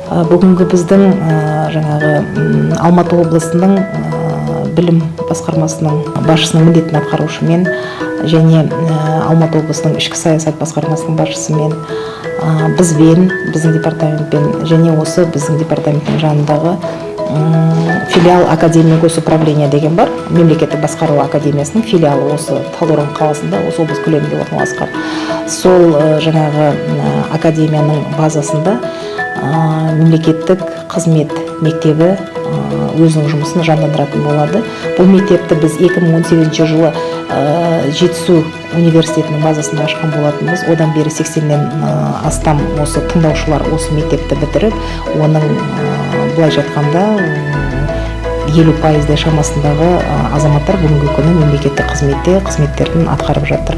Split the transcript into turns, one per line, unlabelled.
Бүгінгі біздің жаңағы Алматы облысының білім басқармасының басшысының міндетін атқарушымен және Алматы облысының ішкі саясат басқармасының басшысымен бізбен, біздің департаментпен және осы біздің департаменттің жанындағы филиал Академия госуправления деген бар, мемлекеттік басқару академиясының филиалы осы Талдықорған қаласында, осы облыс көлемінде орналасқан. Сол жаңағы академияның базасында мемлекеттік қызмет мектебі өзінің жұмысын жандандыратын болады. Бұл мектепті біз 2018 жылы Жетісу университетінің базасында ашқан болатынбыз. Одан бері 80-нен астам осы тыңдаушылар осы мектепті бітіріп, оның былайша айтқанда 50% шамасындағы азаматтар бүгінгі күні мемлекеттік қызметтерін атқарып жатыр.